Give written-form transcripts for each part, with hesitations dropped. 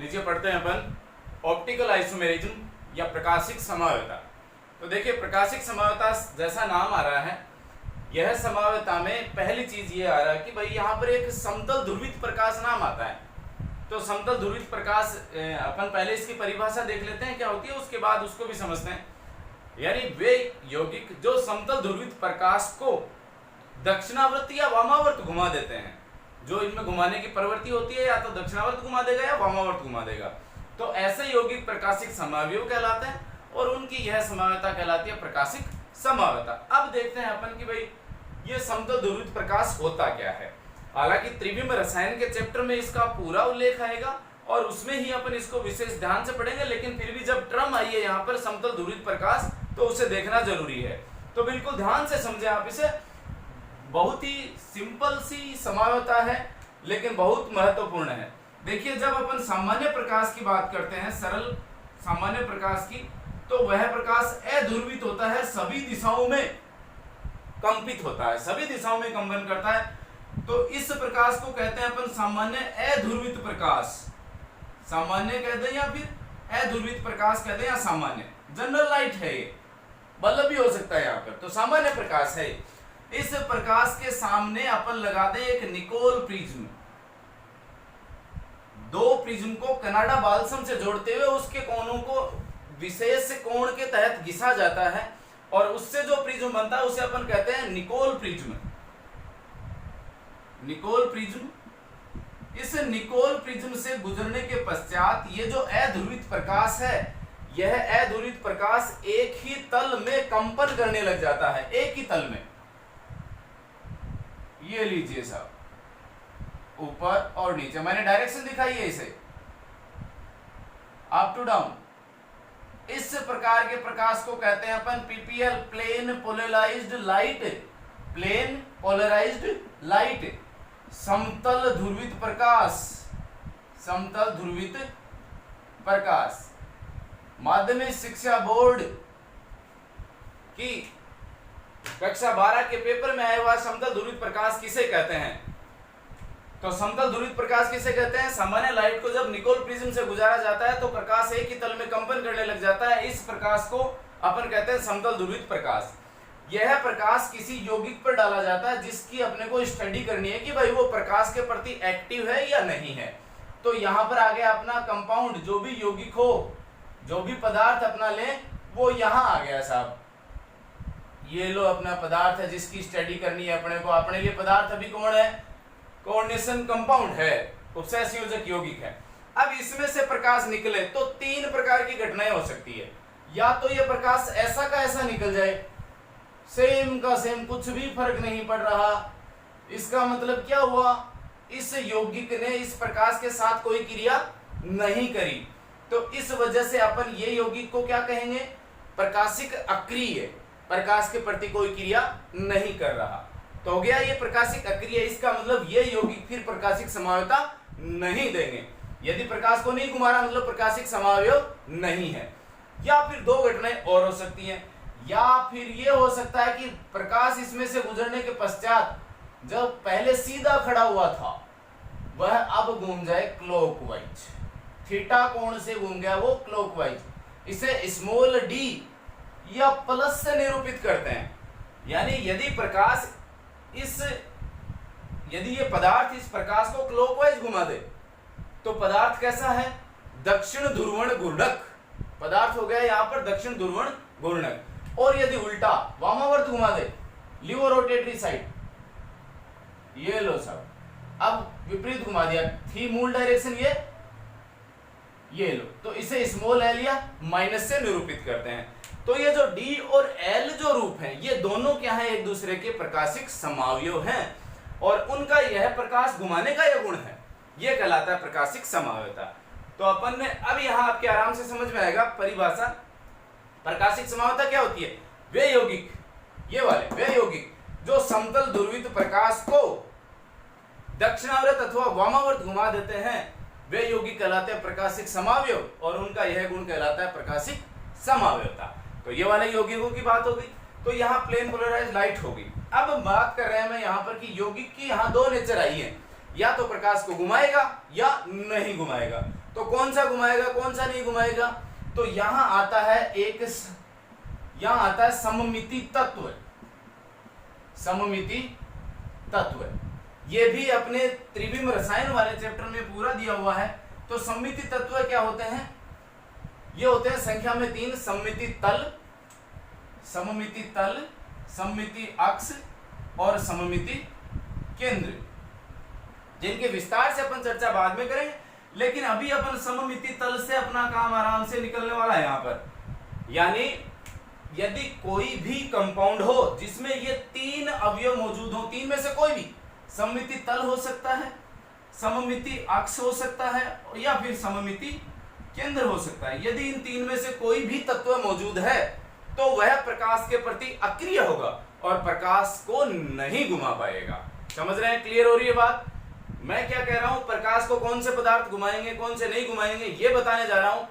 लीजिए पढ़ते हैं अपन ऑप्टिकल आइसोमेरिज्म या प्रकाशिक समाव्यता। तो देखिए प्रकाशिक समाव्यता जैसा नाम आ रहा है, यह समाव्यता में पहली चीज ये आ रहा है कि भाई यहाँ पर एक समतल ध्रुवित प्रकाश नाम आता है। तो समतल ध्रुवित प्रकाश अपन पहले इसकी परिभाषा देख लेते हैं क्या होती है, उसके बाद उसको भी समझते हैं। यानी वे यौगिक जो समतल ध्रुवित प्रकाश को दक्षिणावर्त या वामावर्त घुमा देते हैं, जो इनमें घुमाने की प्रवृत्ति होती है, या तो दक्षिणावर्त घुमा देगा या वामावर्त घुमा देगा, तो ऐसे यौगिक प्रकाशिक समावयव कहलाते हैं और उनकी यह समाव्यता कहलाती है प्रकाशिक समाव्यता। अब देखते हैं अपन कि भाई ये समतल ध्रुवित प्रकाश होता क्या है। हालांकि त्रिविम रसायन के चैप्टर में इसका पूरा उल्लेख आएगा और उसमें ही अपन इसको विशेष ध्यान से पढ़ेंगे, लेकिन फिर भी जब टर्म आई है यहाँ पर समतल ध्रुवित प्रकाश, तो उसे देखना जरूरी है। तो बिल्कुल ध्यान से समझे आप इसे। बहुत ही सिंपल सी समाव्यता है लेकिन बहुत महत्वपूर्ण है। देखिए जब अपन सामान्य प्रकाश की बात करते हैं, सरल सामान्य प्रकाश की, तो वह प्रकाश अध्रुवित होता है, सभी दिशाओं में कंपित होता है, सभी दिशाओं में कंपन करता है। तो इस प्रकाश को कहते हैं अपन सामान्य अध्रुवित प्रकाश, सामान्य कहते हैं या फिर अध्रुवित प्रकाश कहते हैं, या सामान्य जनरल लाइट है, ये बल्ब भी हो सकता है यहाँ पर, तो सामान्य प्रकाश है। इस प्रकाश के सामने अपन लगा दें एक निकोल प्रिज्म, दो प्रिज्म को कनाडा बाल्सम से जोड़ते हुए उसके कोनों को विशेष कोण के तहत घिसा जाता है और उससे जो प्रिज्म बनता है उसे अपन कहते हैं निकोल प्रिज्म। Nicol prism. इस निकोल प्रिज्म से गुजरने के पश्चात ये जो अध्रुवित प्रकाश है, यह अध्रुवित प्रकाश एक ही तल में कंपन करने लग जाता है, एक ही तल में। ये लीजिए साहब, ऊपर और नीचे मैंने डायरेक्शन दिखाई है इसे, अप टू डाउन। इस प्रकार के प्रकाश को कहते हैं अपन PPL, plane polarised light, plane polarised light, समतल ध्रुवित प्रकाश, समतल ध्रुवित प्रकाश। माध्यमिक शिक्षा बोर्ड की कक्षा 12 के पेपर में आया हुआ समतल ध्रुवित प्रकाश किसे कहते हैं? तो समतल ध्रुवित प्रकाश किसे कहते हैं? सामान्य लाइट को जब निकोल प्रिज्म से गुजारा जाता है तो प्रकाश एक ही तल में कंपन करने लग जाता है, इस प्रकाश को अपन कहते हैं समतल ध्रुवित प्रकाश। यह प्रकाश किसी यौगिक पर डाला जाता है जिसकी अपने को स्टडी करनी है कि भाई वो प्रकाश के प्रति एक्टिव है या नहीं है। तो यहाँ पर आ गया अपना कंपाउंड, जो भी यौगिक हो, जो भी पदार्थ अपना ले, वो यहाँ आ गया साहब। ये लो अपना पदार्थ है जिसकी स्टडी करनी है अपने को। अपने लिए पदार्थ अभी कौन है? कोऑर्डिनेशन कंपाउंड है, उपसहसंयोजक यौगिक है। अब इसमें से प्रकाश निकले तो तीन प्रकार की घटनाएं हो सकती है। या तो ये प्रकाश ऐसा का ऐसा निकल जाए, सेम का सेम, कुछ भी फर्क नहीं पड़ रहा। इसका मतलब क्या हुआ? इस यौगिक ने इस प्रकाश के साथ कोई क्रिया नहीं करी, तो इस वजह से अपन ये यौगिक को क्या कहेंगे? प्रकाशिक अक्रिय, प्रकाश के प्रति कोई क्रिया नहीं कर रहा। तो हो गया ये प्रकाशिक अक्रिय। इसका मतलब ये यौगिक फिर प्रकाशिक समाव्यता नहीं देंगे। यदि प्रकाश को नहीं घुमा रहा मतलब प्रकाशिक समावयव नहीं है। या फिर दो घटनाएं और हो सकती हैं, या फिर ये हो सकता है कि प्रकाश इसमें से गुजरने के पश्चात जब पहले सीधा खड़ा हुआ था वह अब घूम जाए क्लॉकवाइज, थीटा कोण से घूम गया वो क्लॉकवाइज। इसे स्मॉल डी या प्लस से निरूपित करते हैं। यानी यदि ये पदार्थ इस प्रकाश को क्लॉकवाइज घुमा दे तो पदार्थ कैसा है? दक्षिण ध्रुवण घूर्णक पदार्थ हो गया यहाँ पर, दक्षिण ध्रुवण घूर्णक। और यदि उल्टा वामावर्त घुमा दे, लिवो रोटेटरी साइड, ये लो सब, अब विपरीत घुमा दिया, थी मूल डायरेक्शन ये लो, तो इसे स्मॉल एल या माइनस से निरूपित करते हैं। तो ये जो डी और एल जो रूप हैं, ये दोनों क्या हैं? एक दूसरे के प्रकाशिक समावयव हैं और उनका यह प्रकाश घुमाने का यह गुण है, यह कहलाता है प्रकाशिक समाव्यता। तो अपन ने अब यहाँ आपके आराम से समझ में आएगा परिभाषा। प्रकाशिक समाव्यता क्या होती है? वे यौगिक, ये वाले वे यौगिक जो समतल ध्रुवित प्रकाश को दक्षिणावर्त अथवा वामावर्त घुमा देते हैं, वे यौगिक कहलाते हैं प्रकाशिक समावयव और उनका यह गुण कहलाता है प्रकाशिक समाव्यता। तो ये वाले यौगिकों की बात हो गई। तो यहाँ प्लेन पोलराइज्ड लाइट होगी। अब बात कर रहे हैं मैं यहाँ पर कि यौगिक की यहाँ दो नेचर आई है, या तो प्रकाश को घुमाएगा या नहीं घुमाएगा। तो कौन सा घुमाएगा कौन सा नहीं घुमाएगा? तो यहां आता है सममिति तत्व। सममिति तत्व ये भी अपने त्रिविम रसायन वाले चैप्टर में पूरा दिया हुआ है। तो सममिति तत्व क्या होते हैं? ये होते हैं संख्या में 3, सममिति तल, सममिति अक्ष और सममिति केंद्र, जिनके विस्तार से अपन चर्चा बाद में करेंगे। लेकिन अभी अपन सममिति तल से अपना काम आराम से निकलने वाला है यहाँ पर। यानी यदि कोई भी कंपाउंड हो जिसमें ये 3 अवयव मौजूद हो, 3 में से कोई भी, सममिति तल हो सकता है, सममिति अक्ष हो सकता है या फिर सममिति केंद्र हो सकता है। यदि इन 3 में से कोई भी तत्व मौजूद है तो वह प्रकाश के प्रति अक्रिय होगा और प्रकाश को नहीं घुमा पाएगा। समझ रहे हैं? क्लियर हो रही है बात? मैं क्या कह रहा हूं, प्रकाश को कौन से पदार्थ घुमाएंगे कौन से नहीं घुमाएंगे ये बताने जा रहा हूं।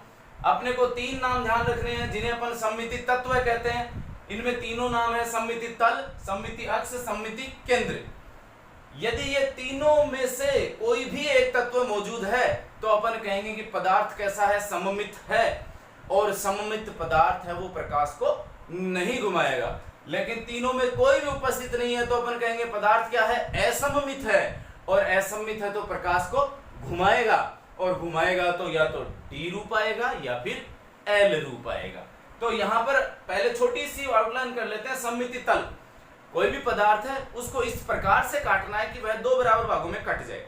अपने को 3 नाम ध्यान रखने हैं जिन्हें अपन सममिति तत्व कहते हैं। इनमें तीनों नाम है सममिति तल, सममिति अक्ष, सममिति केंद्र। यदि ये तीनों में से कोई भी एक तत्व मौजूद है तो अपन कहेंगे कि पदार्थ कैसा है, सममित है, और सममित पदार्थ है वो प्रकाश को नहीं घुमाएगा। लेकिन तीनों में कोई भी उपस्थित नहीं है तो अपन कहेंगे पदार्थ क्या है, असममित है, और असममित है तो प्रकाश को घुमाएगा, और घुमाएगा तो या तो डी रूप आएगा या फिर एल रूप आएगा। तो यहाँ पर पहले छोटी सी आउटलाइन कर लेते हैं। सममिति तल, कोई भी पदार्थ है उसको इस प्रकार से काटना है कि वह 2 बराबर भागों में कट जाए,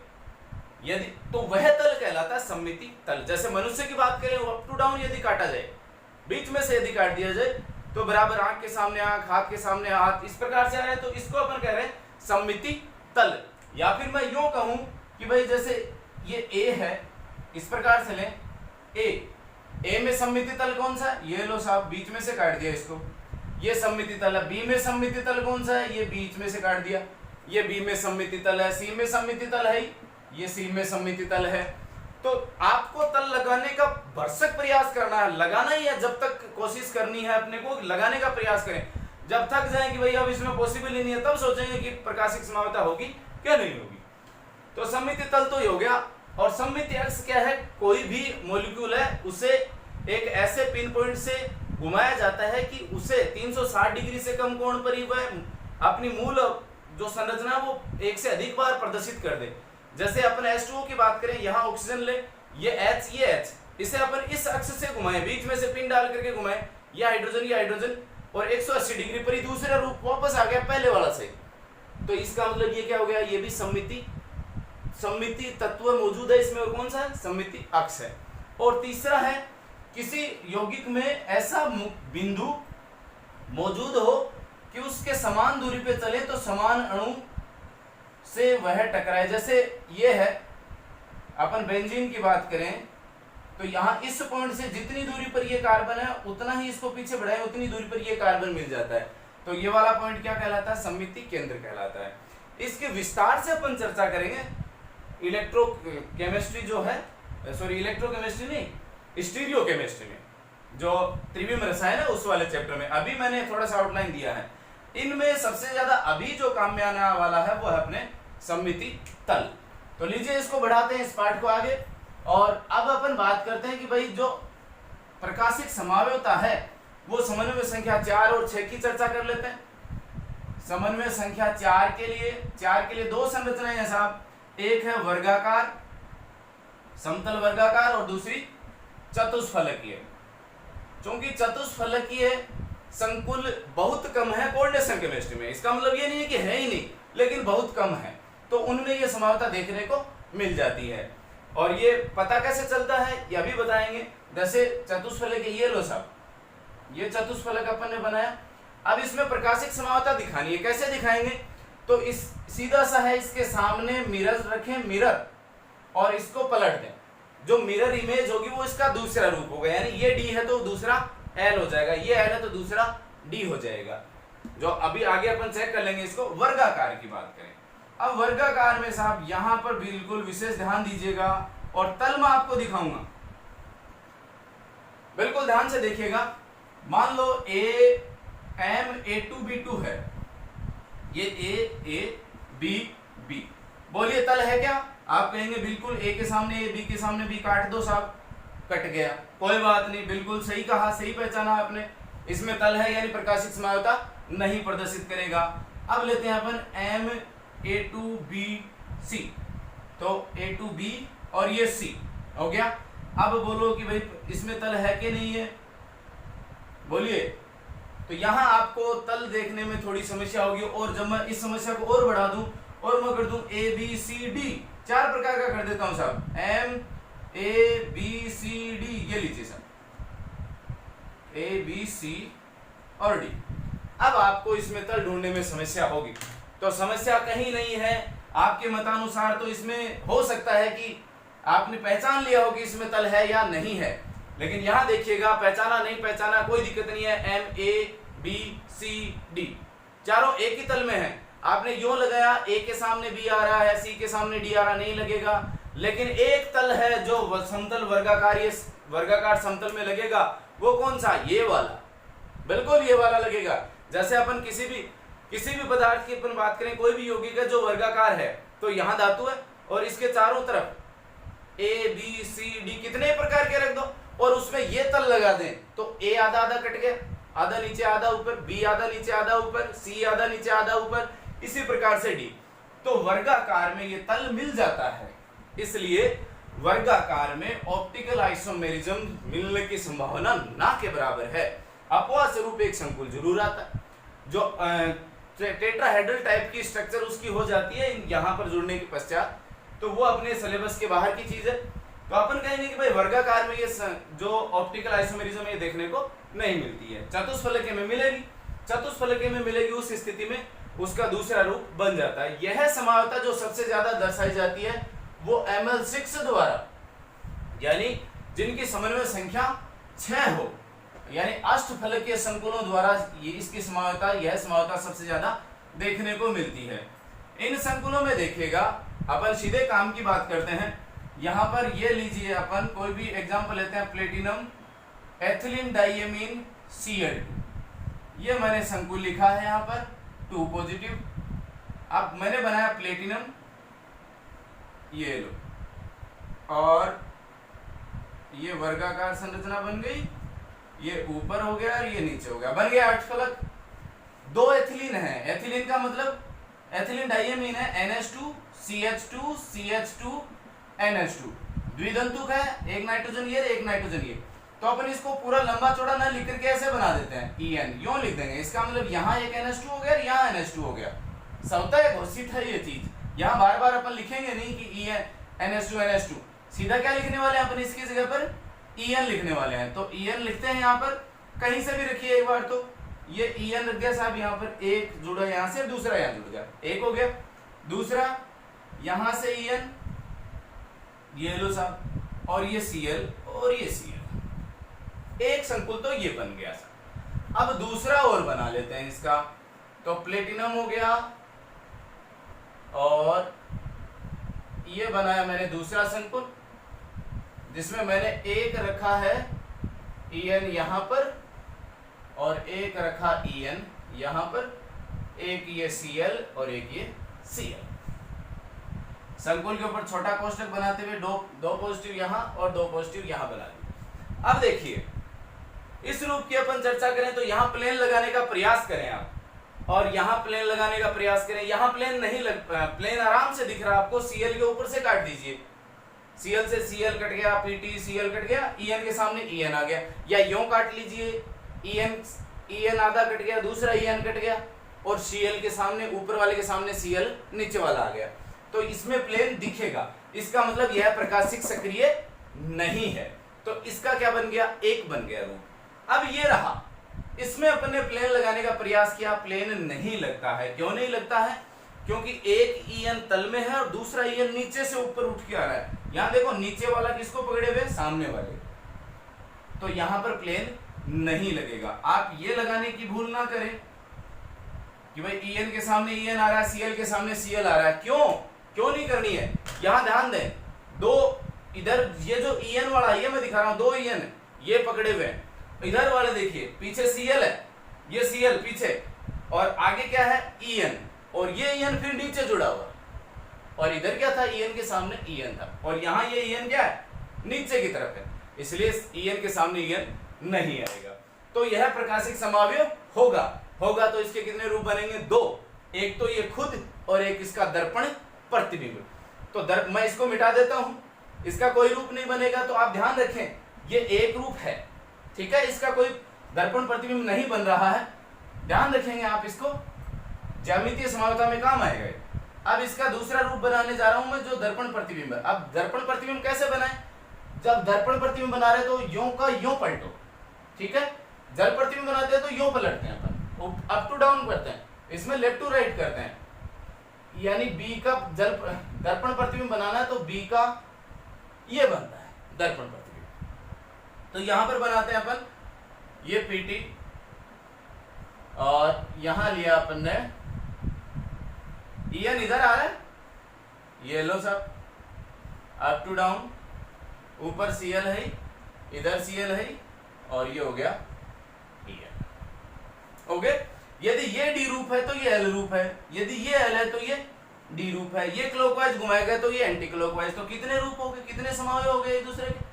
यदि तो वह तल कहलाता है सममिति तल। जैसे मनुष्य की बात करें, अप टू डाउन यदि काटा जाए, बीच में से यदि काट दिया जाए तो बराबर आंख के सामने आंख, हाथ के सामने हाथ, इस प्रकार से आ रहा है, तो इसको अपन कह रहे हैं सममिति तल। या फिर मैं यूं कहूं कि भाई जैसे ये ए है, इस प्रकार से लें, ए में सममिति तल कौन सा है, ये लो साहब बीच में से काट दिया इसको, ये सममिति तल है। बी में सममिति तल कौन सा है, ये बीच में से काट दिया, ये बी में सममिति तल है। सी में सममिति तल है, ये सी में सममिति तल है। तो आपको तल लगाने का भरसक प्रयास करना है, लगाना ही है, जब तक कोशिश करनी है अपने को लगाने का प्रयास करें। जब थक जाए कि भाई अब इसमें पॉसिबल ही नहीं है, तब सोचेंगे कि प्रकाशिक समावता होगी क्या नहीं होगी। तो सममिति तल तो ही हो गया। और सममिति अक्ष क्या है, कोई भी मॉलिक्यूल है उसे एक ऐसे पिन पॉइंट से घुमाया जाता है कि उसे 360 डिग्री से कम कोण पर ही वह अपनी मूल जो संरचना वो 1 से अधिक बार प्रदर्शित कर दे। जैसे अपन H2O की बात करें, यहाँ ऑक्सीजन ले, ये H, इसे अपन इस अक्ष से घुमाए, बीच में से पिन डाल करके घुमाए, ये हाइड्रोजन, और 180 डिग्री पर ही दूसरा रूप वापस आ गया पहले वाला से। तो इसका मतलब ये क्या हो गया, ये भी सममिति तत्व मौजूद है इसमें। और कौन सा है, सममिति अक्ष है। और तीसरा है, किसी यौगिक में ऐसा बिंदु मौजूद हो कि उसके समान दूरी पे चले तो समान अणु से वह टकराए। जैसे ये है, अपन बेंजीन की बात करें तो यहाँ इस पॉइंट से जितनी दूरी पर ये कार्बन है उतना ही इसको पीछे बढ़ाए, उतनी दूरी पर ये कार्बन मिल जाता है। तो ये वाला पॉइंट क्या कहलाता है, सममिति केंद्र कहलाता है। इसके विस्तार से अपन चर्चा करेंगे इलेक्ट्रोकेमिस्ट्री जो है, सॉरी इलेक्ट्रोकेमिस्ट्री नहीं, स्टीरियो केमिस्ट्री में, जो त्रिविम रसायन है उस वाले चैप्टर में। अभी मैंने थोड़ा सा आउटलाइन दिया है। इनमें सबसे ज्यादा अभी जो काम में आने वाला है वो है अपने सममिति तल। तो लीजिए इसको बढ़ाते हैं इस पाठ को आगे, और अब अपन बात करते हैं कि भाई जो प्रकाशिक समावयवता है वो समन्वय संख्या 4 और 6 की चर्चा कर लेते हैं। समन्वय संख्या 4 के लिए 2 संरचनाएं हैं साहब, एक है वर्गाकार, समतल वर्गाकार, और दूसरी चतुष्फलकीय। क्योंकि चतुष्फलकीय संकुल बहुत कम है कोऑर्डिनेशन केमिस्ट्री में, इसका मतलब ये नहीं है कि है ही नहीं, लेकिन बहुत कम है, तो उनमें ये समावता देखने को मिल जाती है। और ये पता कैसे चलता है ये अभी बताएंगे। जैसे चतुष्फलक ये लो साहब, ये चतुष्फलक अपन ने बनाया। अब इसमें प्रकाशिक समावता दिखानी है, कैसे दिखाएंगे, तो इस सीधा सा है, इसके सामने मिरर रखें, मिरर, और इसको पलट दें। जो मिरर इमेज होगी वो इसका दूसरा रूप होगा, यानी ये डी है तो दूसरा एल हो जाएगा, ये एल है तो दूसरा डी हो जाएगा। जो अभी आगे अपन चेक कर लेंगे इसको। वर्गाकार की बात करें, अब वर्गाकार में साहब यहां पर बिल्कुल विशेष ध्यान दीजिएगा, और तल मैं आपको दिखाऊंगा, बिल्कुल ध्यान से देखिएगा। मान लो A2B2 है, ये A B B, बोलिए तल है क्या, आप कहेंगे बिल्कुल ए के सामने ए, बी के सामने बी काट दो साहब, कट गया, कोई बात नहीं, बिल्कुल सही कहा, सही पहचाना आपने। इसमें तल है यानी प्रकाशिक समायोता नहीं प्रदर्शित करेगा। अब लेते हैं अपन M A to B C, तो ए टू बी और ये सी हो गया। अब बोलो कि भाई इसमें तल है कि नहीं है, बोलिए। तो यहां आपको तल देखने में थोड़ी समस्या होगी, और जब मैं इस समस्या को और बढ़ा दूं और मैं कर दूं ए बी सी डी, 4 प्रकार का कर देता हूं साहब, M A B C D, ये लीजिए साहब, ए बी सी और डी। अब आपको इसमें तल ढूंढने में समस्या होगी, तो समस्या कहीं नहीं है, आपके मतानुसार तो इसमें हो सकता है कि आपने पहचान लिया हो कि इसमें तल है या नहीं है, लेकिन यहां देखिएगा पहचाना नहीं पहचाना कोई दिक्कत नहीं है। M A B C D चारों एक ही तल में है, आपने यूं लगाया ए के सामने बी आ रहा है, सी के सामने डी आ रहा, नहीं लगेगा। लेकिन एक तल है जो समतल वर्गाकार, ये वर्गाकार समतल में लगेगा, वो कौन सा, ये वाला, बिल्कुल ये वाला लगेगा। जैसे अपन किसी भी पदार्थ की अपन बात करें, कोई भी यौगिक है जो वर्गाकार है, तो यहाँ धातु है और इसके चारों तरफ ए बी सी डी कितने प्रकार के रख दो और उसमें ये तल लगा दें, तो ए आधा आधा कट गया, आधा नीचे आधा ऊपर, बी आधा नीचे आधा ऊपर, सी आधा नीचे आधा ऊपर, इसी प्रकार से डी। तो वर्गाकार में ये तल मिल जाता है, इसलिए वर्गाकार में ऑप्टिकल आइसोमेरिज्म मिलने की संभावना ना के बराबर है। अपवाद स्वरूप एक संकुल जरूर आता है, जो टेट्राहेड्रल टाइप की स्ट्रक्चर उसकी हो जाती है यहाँ पर जुड़ने के पश्चात, तो वो अपने सिलेबस के बाहर की चीज है। तो अपन कहेंगे कि भाई वर्गाकार में ये जो ऑप्टिकल आइसोमेरिज्म ये देखने को नहीं मिलती है, चतुष्फलकीय में मिलेगी। चतुष्फलकीय में मिलेगी, उस स्थिति में उसका दूसरा रूप बन जाता है। यह समावता जो सबसे ज्यादा दर्शाई जाती है वो ML6 द्वारा, यानी जिनकी समन्वय संख्या 6 हो, यानी अष्टफलकीय संकुलों द्वारा ये इसकी समावता, यह समावता सबसे ज्यादा देखने को मिलती है। इन संकुलों में देखिएगा, अपन सीधे काम की बात करते हैं। यहाँ पर ये लीजिए, अपन कोई भी एग्जांपल लेते हैं, प्लेटिनम एथिलीन डाइएमीन Cl2, ये मैंने संकुल लिखा है यहाँ पर 2 पॉजिटिव। अब मैंने बनाया प्लेटिनम, ये लो, और ये वर्गाकार संरचना बन गई, ये ऊपर हो गया और ये नीचे हो गया, बन गया अष्टफलक। 2 एथिलीन है, एथिलीन का मतलब एथिलीन डाइएमीन है, NH2 CH2 CH2 NH2, द्विदंतुक है, एक नाइट्रोजन ये एक नाइट्रोजन ये। तो अपन इसको पूरा लंबा चौड़ा ना लिख करके ऐसे बना देते हैं, EN यूं लिख देंगे। इसका मतलब यहाँ एक NH2 हो गया, यहाँ NH2 हो गया, सवता है, घोषित है ये चीज। यहाँ बार बार अपन लिखेंगे नहीं कि EN NH2 सीधा क्या लिखने वाले हैं अपन, इसकी जगह पर EN लिखने वाले हैं। तो EN लिखते हैं यहाँ पर, कहीं से भी रखिए एक बार, तो ये EN रख गया साहब, यहाँ पर एक जुड़ा यहाँ से, दूसरा यहाँ जुड़ गया, एक हो गया। दूसरा यहाँ से EN, ये लो साहब, और ये Cl और ये Cl, एक संकुल तो ये बन गया साहब। अब दूसरा और बना लेते हैं इसका, तो प्लेटिनम हो गया, और ये बनाया मैंने दूसरा संकुल, जिसमें मैंने एक रखा है EN यहाँ पर और एक रखा EN यहाँ पर, एक ये Cl और एक ये Cl। संकुल के ऊपर छोटा कोष्ठक बनाते हुए दो पॉजिटिव यहाँ और 2 पॉजिटिव यहाँ बना दिए। अब देखिए, इस रूप की अपन चर्चा करें तो यहाँ प्लेन लगाने का प्रयास करें आप, और यहाँ प्लेन लगाने का प्रयास करें। यहाँ प्लेन नहीं प्लेन आराम से दिख रहा आपको, Cl के ऊपर से काट दीजिए, Cl से Cl कट गया, PT Cl कट गया, EN के सामने EN आ गया, या यूं काट लीजिए, EN आधा कट गया, दूसरा EN कट गया, और Cl के सामने, ऊपर वाले के सामने Cl नीचे वाला आ गया, तो इसमें प्लेन दिखेगा। इसका मतलब यह प्रकाशिक सक्रिय नहीं है, तो इसका क्या बन गया, एक बन गया रूप। अब ये रहा, इसमें अपन ने प्लेन लगाने का प्रयास किया, प्लेन नहीं लगता है। क्यों नहीं लगता है? क्योंकि एक EN तल में है और दूसरा EN नीचे से ऊपर उठ के आ रहा है। यहां देखो, नीचे वाला किसको पकड़े हुए, सामने वाले, तो यहां पर प्लेन नहीं लगेगा। आप ये लगाने की भूल ना करें कि भाई EN के सामने EN आ रहा है, Cl के सामने Cl आ रहा है, क्यों नहीं करनी है। यहां ध्यान दें, दो इधर ये जो EN वाला, ये मैं दिखा रहा हूं, 2 EN ये पकड़े हुए हैं, इधर वाले देखिए पीछे Cl है, ये Cl पीछे, और आगे क्या है EN, और ये EN फिर नीचे जुड़ा हुआ, और इधर क्या था, En के सामने En था, और यहाँ ये En क्या है, नीचे की तरफ है, इसलिए En के सामने En नहीं आएगा। तो यह प्रकाशिक समावयव होगा तो इसके कितने रूप बनेंगे, दो, एक तो ये खुद और एक इसका दर्पण प्रतिबिंब। तो मैं इसको मिटा देता हूं, इसका कोई रूप नहीं बनेगा, तो आप ध्यान रखें ये एक रूप है, ठीक है, इसका कोई दर्पण प्रतिबिंब नहीं बन रहा है, ध्यान रखेंगे आप इसको, ज्यामितीय समावयवता में काम आएगा। अब इसका दूसरा रूप बनाने जा रहा हूं मैं, जो दर्पण प्रतिबिंब है। अब दर्पण प्रतिबिंब कैसे बनाए, जब दर्पण प्रतिबिंब बना रहे तो यों का यों पलटो, ठीक है, जल प्रतिबिंब बनाते हैं तो यों पलटते हैं अपन, अप टू डाउन करते हैं, इसमें लेफ्ट टू राइट करते हैं, यानी बी का जल दर्पण प्रतिबिंब बनाना है तो बी का ये बनता है दर्पण प्रतिबिंब। तो यहां पर बनाते हैं अपन ये पीटी, और यहां लिया अपन ने En इधर आ रहा है, ये लो सब अप टू डाउन, ऊपर Cl है, इधर Cl है, और ये हो गया En। ओके, यदि ये डी रूप है तो ये एल रूप है, यदि ये एल है तो ये डी रूप है, ये क्लॉकवाइज घुमाएगा तो ये एंटी क्लॉकवाइज। तो कितने रूप हो गए, कितने समावयव हो गए एक दूसरे के,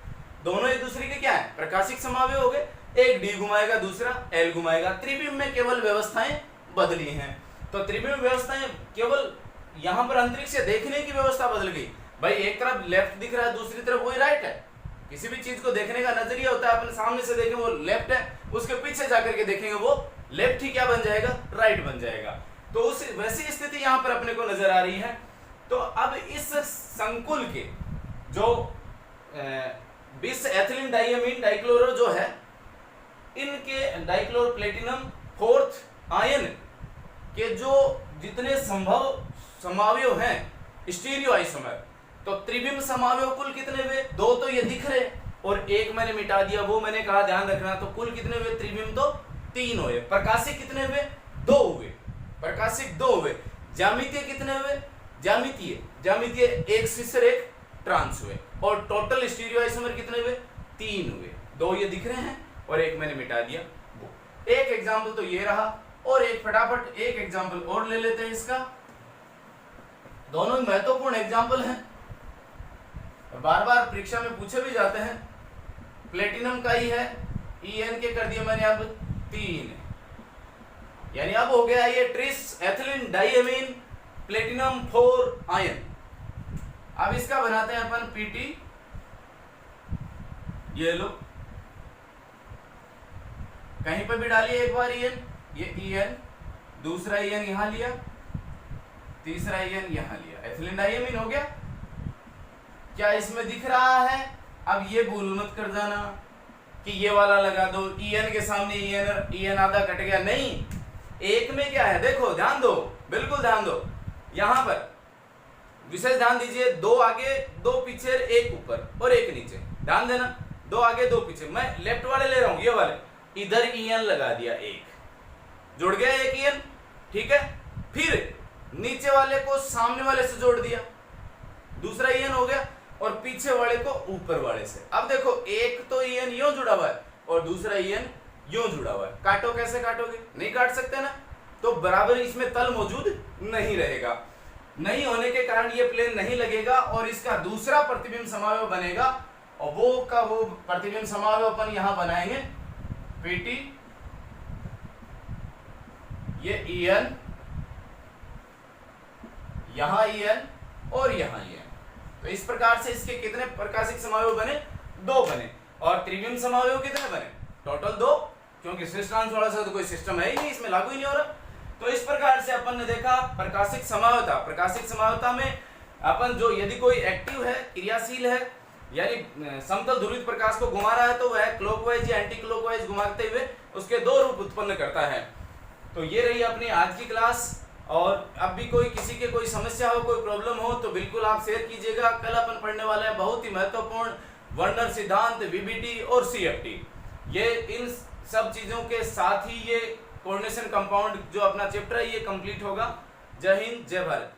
दोनों एक दूसरे के क्या है, प्रकाशिक समावयव हो गए, एक डी घुमाएगा दूसरा एल घुमाएगा। त्रिविम में केवल व्यवस्थाएं बदली हैं, तो त्रिविम व्यवस्थाएं केवल यहाँ पर अंतरिक्ष से देखने की व्यवस्था बदल गई। भाई एक तरफ लेफ्ट दिख रहा है, दूसरी तरफ वही राइट है, किसी भी चीज को देखने का नजरिया होता है, अपने सामने से देखें वो लेफ्ट है, उसके पीछे जाकर के देखेंगे वो लेफ्ट ही क्या बन जाएगा, राइट बन जाएगा। तो उस वैसी स्थिति यहाँ पर अपने को नजर आ रही है। तो अब इस संकुल के जो बिस एथिलीन डाइअमीन डाइक्लोरो जो है, इनके डाइक्लोर प्लेटिनम फोर्थ आयन के जो जितने संभव समावयव हैं स्टीरियो आइसोमर, तो त्रिविम समावयव कुल कितने हुए, दो तो ये दिख रहे और एक मैंने मिटा दिया, वो मैंने कहा ध्यान रखना। तो कुल कितने हुए त्रिविम, तो तीन हुए। प्रकाशिक कितने हुए, दो हुए, प्रकाशिक दो हुए। ज्यामितीय कितने हुए, ज्यामितीय एक सिस्टर एक ट्रांस हुए, और टोटल स्टीरियो आइसोमर कितने हुए, तीन हुए। दो ये दिख रहे हैं और एक मैंने मिटा दिया। वो एक एग्जाम्पल तो ये रहा, और एक फटाफट एक एग्जाम्पल और ले लेते हैं इसका। दोनों महत्वपूर्ण एग्जाम्पल हैं, बार बार परीक्षा में पूछे भी जाते हैं। प्लेटिनम का ही है, En के कर दिया मैंने अब 3, यानी अब हो गया ये ट्रिस एथिलीन डाइअमीन प्लेटिनम 4 आयन। अब इसका बनाते हैं अपन पीटी, ये लो कहीं पर भी डालिए एक बार En, ये En, दूसरा En यहां लिया, तीसरा En यहां लिया, एथिलीन डाइअमीन हो गया। क्या इसमें दिख रहा है, अब ये भूल मत कर जाना कि ये वाला लगा दो, En के सामने En आधा कट गया, नहीं, एक में क्या है देखो, ध्यान दो, बिल्कुल ध्यान दो, यहां पर विशेष ध्यान दीजिए, दो आगे दो पीछे, एक ऊपर और एक नीचे, ध्यान देना, दो आगे दो पीछे। मैं लेफ्ट वाले ले रहा हूं, ये वाले, इधर En लगा दिया, एक जुड़ गया एक En, ठीक है। फिर नीचे वाले को सामने वाले से जोड़ दिया, दूसरा En हो गया, और पीछे वाले को ऊपर वाले से। अब देखो एक तो En यूं जुड़ा हुआ है और दूसरा En यूं जुड़ा हुआ है, काटो, कैसे काटोगे, नहीं काट सकते ना, तो बराबर इसमें तल मौजूद नहीं रहेगा, नहीं होने के कारण ये प्लेन नहीं लगेगा, और इसका दूसरा प्रतिबिंब समावयव बनेगा, और वो प्रतिबिंब समावयव अपन यहां बनाएंगे पीटी, ये En, यहां En और यहां En। तो इस प्रकार से इसके कितने प्रकाशिक समावयव बने, दो बने, और त्रिविम समावयव कितने बने, टोटल दो, क्योंकि सिस्टम थोड़ा सा तो कोई सिस्टम है ही नहीं, इसमें लागू ही नहीं हो रहा। तो इस प्रकार से अपन ने देखा प्रकाशिक समावयवता। प्रकाशिक समावयवता में अपन जो यदि कोई एक्टिव है, क्रियाशील है, यानी समतल ध्रुवित प्रकाश को घुमा रहा है, तो वह क्लॉकवाइज या एंटी क्लॉकवाइज घुमाते हुए उसके दो रूप उत्पन्न करता है। तो ये रही अपनी आज की क्लास, और अब भी कोई किसी के कोई समस्या हो, कोई प्रॉब्लम हो, तो बिल्कुल आप शेयर कीजिएगा। कल अपन पढ़ने वाला है बहुत ही महत्वपूर्ण वर्नर सिद्धांत, वीबीटी और सीएफटी। ये इन सब चीजों के साथ ही ये कोऑर्डिनेशन कंपाउंड जो अपना चैप्टर है ये कंप्लीट होगा। जय हिंद, जय भारत।